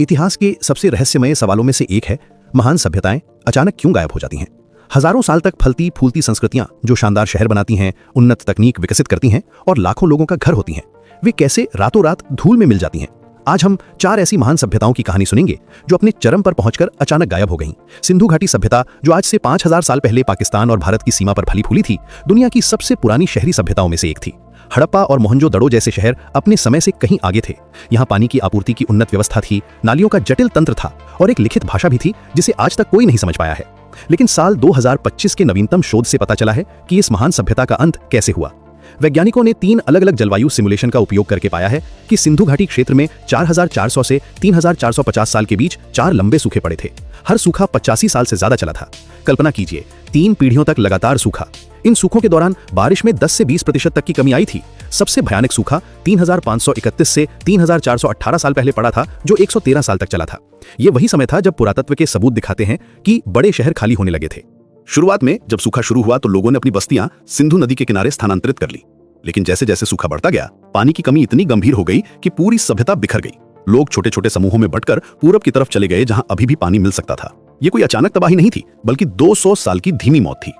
इतिहास के सबसे रहस्यमय सवालों में से एक है, महान सभ्यताएं अचानक क्यों गायब हो जाती हैं। हजारों साल तक फलती फूलती संस्कृतियां जो शानदार शहर बनाती हैं, उन्नत तकनीक विकसित करती हैं और लाखों लोगों का घर होती हैं, वे कैसे रातों रात धूल में मिल जाती हैं। आज हम 4 ऐसी महान सभ्यताओं की कहानी सुनेंगे जो अपने चरम पर पहुंचकर अचानक गायब हो गईं। सिंधु घाटी सभ्यता, जो आज से 5000 साल पहले पाकिस्तान और भारत की सीमा पर फली फूली थी, दुनिया की सबसे पुरानी शहरी सभ्यताओं में से एक थी। हड़प्पा और मोहनजोदड़ो जैसे शहर अपने समय से कहीं आगे थे। यहाँ पानी की आपूर्ति की उन्नत व्यवस्था थी, नालियों का जटिल तंत्र था और एक लिखित भाषा भी थी जिसे आज तक कोई नहीं समझ पाया है। लेकिन साल 2025 के नवीनतम शोध से पता चला है कि इस महान सभ्यता का अंत कैसे हुआ। वैज्ञानिकों ने 3 अलग अलग जलवायु सिमुलेशन का उपयोग करके पाया है कि सिंधु घाटी क्षेत्र में 4400 से 3450 साल के बीच 4 लंबे सूखे पड़े थे। हर सूखा 85 साल से ज्यादा चला था। कल्पना कीजिए, 3 पीढ़ियों तक लगातार सूखा। इन सूखों के दौरान बारिश में 10 से 20% तक की कमी आई थी। सबसे भयानक सूखा 3531 से 3418 साल पहले पड़ा था, जो 113 साल तक चला था। यह वही समय था जब पुरातत्व के सबूत दिखाते हैं कि बड़े शहर खाली होने लगे थे। शुरुआत में जब सूखा शुरू हुआ तो लोगों ने अपनी बस्तियां सिंधु नदी के किनारे स्थानांतरित कर ली। लेकिन जैसे जैसे सूखा बढ़ता गया, पानी की कमी इतनी गंभीर हो गई कि पूरी सभ्यता बिखर गई। लोग छोटे छोटे समूहों में बंटकर पूरब की तरफ चले गए, जहां अभी भी पानी मिल सकता था। ये कोई अचानक तबाही नहीं थी, बल्कि 200 साल की धीमी मौत थी।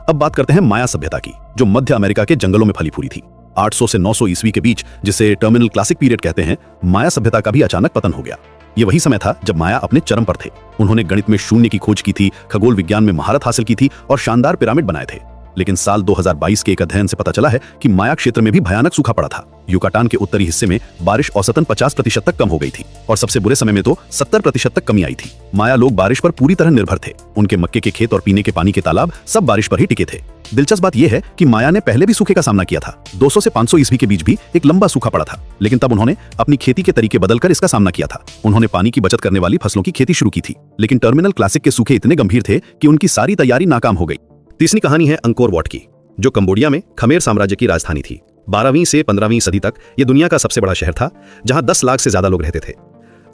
अब बात करते हैं माया सभ्यता की, जो मध्य अमेरिका के जंगलों में फली फूली थी। 800 से 900 ईस्वी के बीच, जिसे टर्मिनल क्लासिक पीरियड कहते हैं, माया सभ्यता का भी अचानक पतन हो गया। ये वही समय था जब माया अपने चरम पर थे। उन्होंने गणित में शून्य की खोज की थी, खगोल विज्ञान में महारत हासिल की थी और शानदार पिरामिड बनाए थे। लेकिन साल 2022 के एक अध्ययन से पता चला है कि माया क्षेत्र में भी भयानक सूखा पड़ा था। युकाटान के उत्तरी हिस्से में बारिश औसतन 50% तक कम हो गई थी और सबसे बुरे समय में तो 70% तक कमी आई थी। माया लोग बारिश पर पूरी तरह निर्भर थे। उनके मक्के के खेत और पीने के पानी के तालाब सब बारिश पर ही टिके थे। दिलचस्प बात यह है कि माया ने पहले भी सूखे का सामना किया था। 200 से 500 ईस्वी के बीच भी एक लंबा सूखा पड़ा था, लेकिन तब उन्होंने अपनी खेती के तरीके बदलकर इसका सामना किया था। उन्होंने पानी की बचत करने वाली फसलों की खेती शुरू की थी। लेकिन टर्मिनल क्लासिक के सूखे इतने गंभीर थे कि उनकी सारी तैयारी नाकाम हो गई। तीसरी कहानी है अंकोर वॉट की, जो कंबोडिया में खमेर साम्राज्य की राजधानी थी। 12वीं से 15वीं सदी तक यह दुनिया का सबसे बड़ा शहर था, जहां 10 लाख से ज्यादा लोग रहते थे।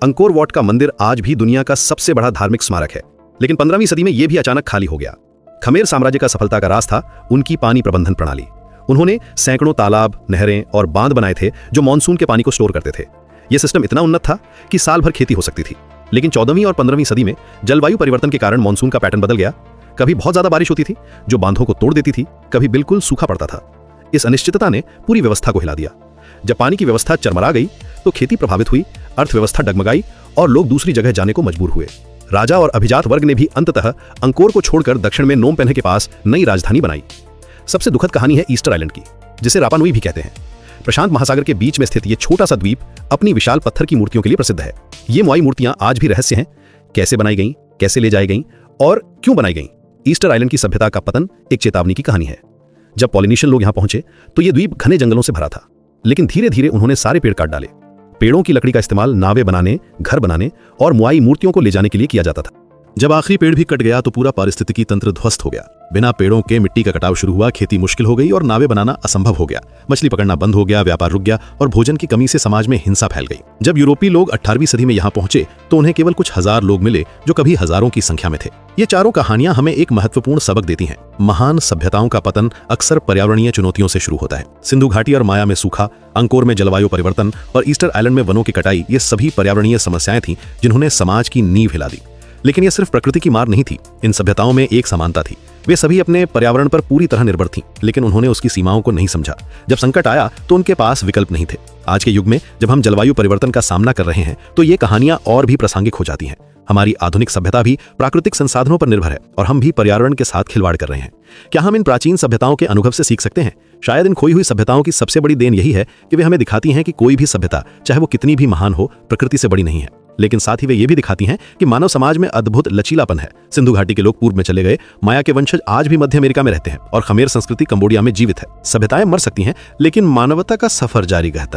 अंकोर वॉट का मंदिर आज भी दुनिया का सबसे बड़ा धार्मिक स्मारक है। लेकिन 15वीं सदी में यह भी अचानक खाली हो गया। खमेर साम्राज्य का सफलता का राज था उनकी पानी प्रबंधन प्रणाली। उन्होंने सैकड़ों तालाब, नहरें और बांध बनाए थे जो मानसून के पानी को स्टोर करते थे। यह सिस्टम इतना उन्नत था कि साल भर खेती हो सकती थी। लेकिन 14वीं और 15वीं सदी में जलवायु परिवर्तन के कारण मानसून का पैटर्न बदल गया। कभी बहुत ज्यादा बारिश होती थी जो बांधों को तोड़ देती थी, कभी बिल्कुल सूखा पड़ता था। इस अनिश्चितता ने पूरी व्यवस्था को हिला दिया। जब पानी की व्यवस्था चरमरा गई तो खेती प्रभावित हुई, अर्थव्यवस्था डगमगाई और लोग दूसरी जगह जाने को मजबूर हुए। राजा और अभिजात वर्ग ने भी अंततः अंकोर को छोड़कर दक्षिण में नोम पेन्हे के पास नई राजधानी बनाई। सबसे दुखद कहानी है ईस्टर आइलैंड की, जिसे रापा नुई भी कहते हैं। प्रशांत महासागर के बीच में स्थित यह छोटा सा द्वीप अपनी विशाल पत्थर की मूर्तियों के लिए प्रसिद्ध है। ये मोई मूर्तियां आज भी रहस्य हैं। कैसे बनाई गईं, कैसे ले जाई गईं और क्यों बनाई गईं। ईस्टर आइलैंड की सभ्यता का पतन एक चेतावनी की कहानी है। जब पॉलिनेशियन लोग यहां पहुंचे तो यह द्वीप घने जंगलों से भरा था, लेकिन धीरे धीरे उन्होंने सारे पेड़ काट डाले। पेड़ों की लकड़ी का इस्तेमाल नावें बनाने, घर बनाने और मोई मूर्तियों को ले जाने के लिए किया जाता था। जब आखिरी पेड़ भी कट गया तो पूरा पारिस्थितिकी तंत्र ध्वस्त हो गया। बिना पेड़ों के मिट्टी का कटाव शुरू हुआ, खेती मुश्किल हो गई और नावें बनाना असंभव हो गया। मछली पकड़ना बंद हो गया, व्यापार रुक गया और भोजन की कमी से समाज में हिंसा फैल गई। जब यूरोपीय लोग 18वीं सदी में यहाँ पहुंचे तो उन्हें केवल कुछ हजार लोग मिले जो कभी हजारों की संख्या में थे। ये चारों कहानियां हमें एक महत्वपूर्ण सबक देती हैं। महान सभ्यताओं का पतन अक्सर पर्यावरणीय चुनौतियों से शुरू होता है। सिंधु घाटी और माया में सूखा, अंकोर में जलवायु परिवर्तन और ईस्टर आइलैंड में वनों की कटाई, ये सभी पर्यावरणीय समस्याएं थीं जिन्होंने समाज की नींव हिला दी। लेकिन यह सिर्फ प्रकृति की मार नहीं थी। इन सभ्यताओं में एक समानता थी। वे सभी अपने पर्यावरण पर पूरी तरह निर्भर थीं, लेकिन उन्होंने उसकी सीमाओं को नहीं समझा। जब संकट आया तो उनके पास विकल्प नहीं थे। आज के युग में जब हम जलवायु परिवर्तन का सामना कर रहे हैं तो ये कहानियां और भी प्रासंगिक हो जाती हैं। हमारी आधुनिक सभ्यता भी प्राकृतिक संसाधनों पर निर्भर है और हम भी पर्यावरण के साथ खिलवाड़ कर रहे हैं। क्या हम इन प्राचीन सभ्यताओं के अनुभव से सीख सकते हैं? शायद इन खोई हुई सभ्यताओं की सबसे बड़ी देन यही है कि वे हमें दिखाती हैं कि कोई भी सभ्यता, चाहे वो कितनी भी महान हो, प्रकृति से बड़ी नहीं है। लेकिन साथ ही वे ये भी दिखाती हैं कि मानव समाज में अद्भुत लचीलापन है। सिंधु घाटी के लोग पूर्व में चले गए, माया के वंशज आज भी मध्य अमेरिका में रहते हैं और खमेर संस्कृति कंबोडिया में जीवित है। सभ्यताएं मर सकती हैं, लेकिन मानवता का सफर जारी रहता है।